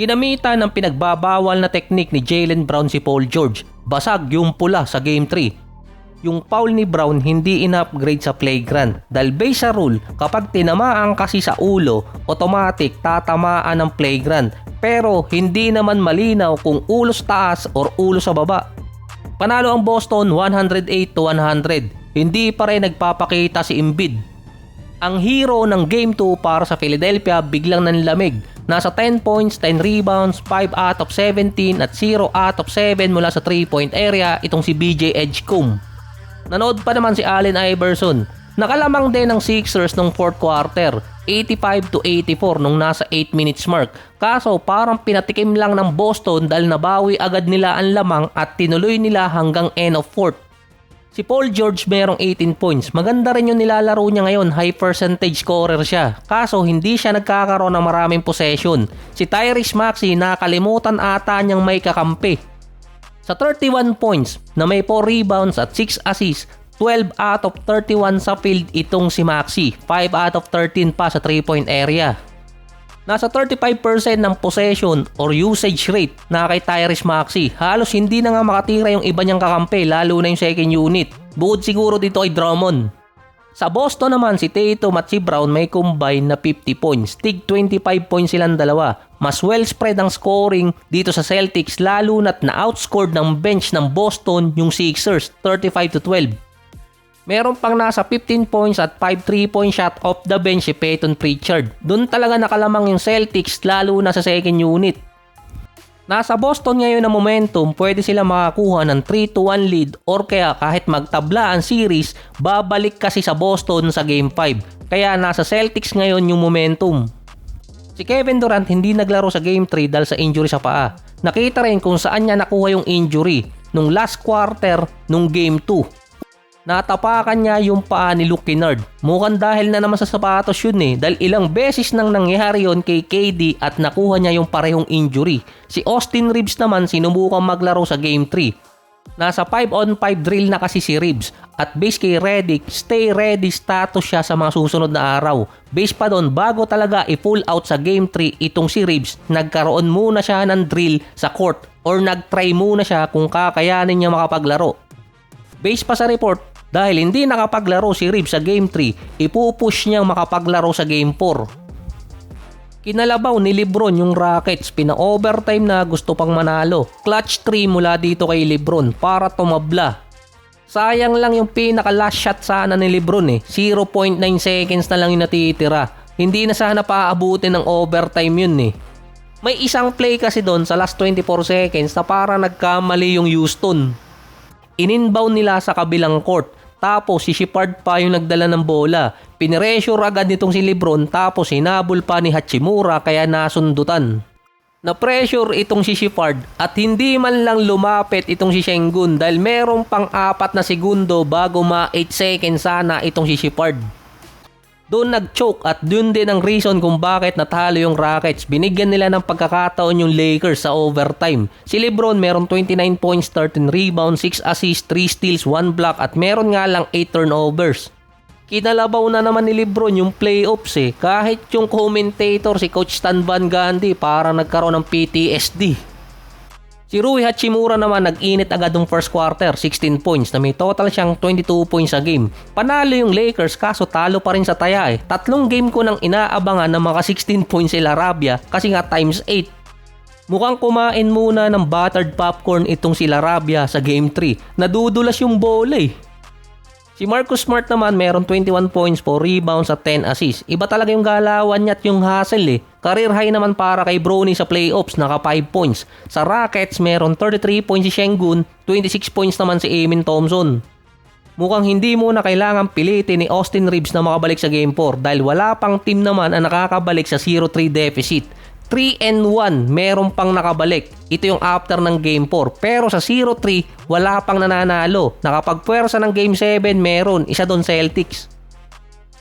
Ginamitan ng pinagbabawal na teknik ni Jaylen Brown si Paul George. Basag yung pula sa Game 3. Yung foul ni Brown hindi in-upgrade sa flagrant dahil base sa rule kapag tinamaan kasi sa ulo, automatic tatamaan ng flagrant. Pero hindi naman malinaw kung ulo sa taas or ulo sa baba. Panalo ang Boston 108-100. Hindi pa rin nagpapakita si Embiid. Ang hero ng Game 2 para sa Philadelphia biglang nanlamig. Nasa 10 points, 10 rebounds, 5 out of 17 at 0 out of 7 mula sa 3-point area itong si BJ Edgecombe. Nanood pa naman si Allen Iverson. Nakalamang din ng Sixers nung 4th quarter, 85-84 nung nasa 8 minutes mark. Kaso parang pinatikim lang ng Boston dahil nabawi agad nila ang lamang at tinuloy nila hanggang end of 4th. Si Paul George merong 18 points. Maganda rin yung nilalaro niya ngayon, high percentage scorer siya. Kaso hindi siya nagkakaroon ng maraming possession. Si Tyrese Maxey nakalimutan ata niyang may kakampi. Sa 31 points na may 4 rebounds at 6 assists, 12 out of 31 sa field itong si Maxey. 5 out of 13 pa sa 3-point area. Nasa 35% ng possession or usage rate na kay Tyrese Maxey. Halos hindi na nga makatira yung iba niyang kakampi, lalo na yung second unit. Bukod siguro dito kay Drummond. Sa Boston naman, si Tatum at si Brown may combine na 50 points. Tig 25 points silang dalawa. Mas well spread ang scoring dito sa Celtics, lalo na't na-outscored ng bench ng Boston yung Sixers 35-12. Meron pang nasa 15 points at 5 3-point shot off the bench si Peyton Pritchard. Doon talaga nakalamang yung Celtics, lalo na sa second unit. Nasa Boston ngayon ang momentum, pwede sila makakuha ng 3-1 lead or kaya kahit magtabla ang series, babalik kasi sa Boston sa Game 5. Kaya nasa Celtics ngayon yung momentum. Si Kevin Durant hindi naglaro sa Game 3 dahil sa injury sa paa. Nakita rin kung saan niya nakuha yung injury nung last quarter nung Game 2. Natapakan niya yung paa ni Luke Kennard. Mukhang dahil na naman sa sapatos yun dahil ilang beses nang nangyari yon kay KD at nakuha niya yung parehong injury. Si Austin Reeves naman sinubukang maglaro sa Game 3. Nasa 5-on-5 drill na kasi si Reeves at base kay Redick, stay ready status siya sa mga susunod na araw. Base pa doon, bago talaga i-pull out sa Game 3 itong si Reeves, nagkaroon muna siya ng drill sa court or nag-try muna siya kung kakayanin niya makapaglaro. Base pa sa report, dahil hindi nakapaglaro si Reeves sa Game 3, ipupush niyang makapaglaro sa Game 4. Kinalabaw ni LeBron yung Rockets, pina-overtime na gusto pang manalo. Clutch 3 mula dito kay LeBron para tumabla. Sayang lang yung pinaka-last shot sana ni LeBron 0.9 seconds na lang yung natitira. Hindi na sana paaabutin ng overtime yun May isang play kasi doon sa last 24 seconds na para nagkamali yung Houston. In-inbound nila sa kabilang court. Tapos si Shepard pa yung nagdala ng bola. Pinressure agad nitong si LeBron tapos hinabol pa ni Hachimura kaya nasundutan. Na-pressure itong si Shepard at hindi man lang lumapit itong si Sengun dahil merong pang 4 na segundo bago ma 8 seconds sana itong si Shepard. Doon nag-choke at doon din ang reason kung bakit natalo yung Rockets. Binigyan nila ng pagkakataon yung Lakers sa overtime. Si LeBron meron 29 points, 13 rebounds, 6 assists, 3 steals, 1 block at meron nga lang 8 turnovers. Kinalabaw na naman ni LeBron yung playoffs Kahit yung commentator si Coach Stan Van Gundy parang nagkaroon ng PTSD. Si Rui Hachimura naman nag-init agad ng first quarter, 16 points na may total siyang 22 points sa game. Panalo yung Lakers kaso talo pa rin sa taya 3 game ko nang inaabangan na maka 16 points sila Larabia kasi nga times 8. Mukhang kumain muna ng buttered popcorn itong si Larabia sa game 3. Nadudulas yung bola Si Marcus Smart naman meron 21 points, 4 rebounds at 10 assists. Iba talaga yung galawan niya at yung hustle Career high naman para kay Bronny sa playoffs, naka 5 points. Sa Rockets meron 33 points si Sengun, 26 points naman si Amen Thompson. Mukhang hindi muna kailangan pilitin ni Austin Reeves na makabalik sa Game 4 dahil wala pang team naman ang nakakabalik sa 0-3 deficit. 3-1 meron pang nakabalik. Ito yung after ng Game 4. Pero sa 0-3, wala pang nananalo. Nakapagpuwersa ng Game 7, meron. Isa doon Celtics.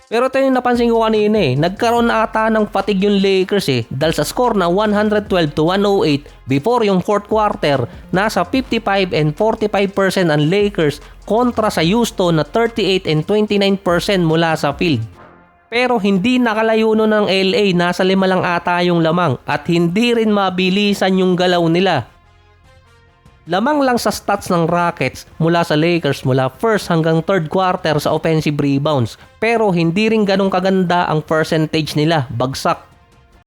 Pero ito yung napansin ko kanina Nagkaroon na ata ng fatigue yung Lakers dahil sa score na 112-108 before yung 4th quarter, nasa 55 and 45% ang Lakers kontra sa Houston na 38 and 29% mula sa field. Pero hindi nakalayo nun ng LA, nasa 5 lang ata yung lamang at hindi rin mabilisan yung galaw nila. Lamang lang sa stats ng Rockets mula sa Lakers mula first hanggang third quarter sa offensive rebounds. Pero hindi rin ganun kaganda ang percentage nila, bagsak.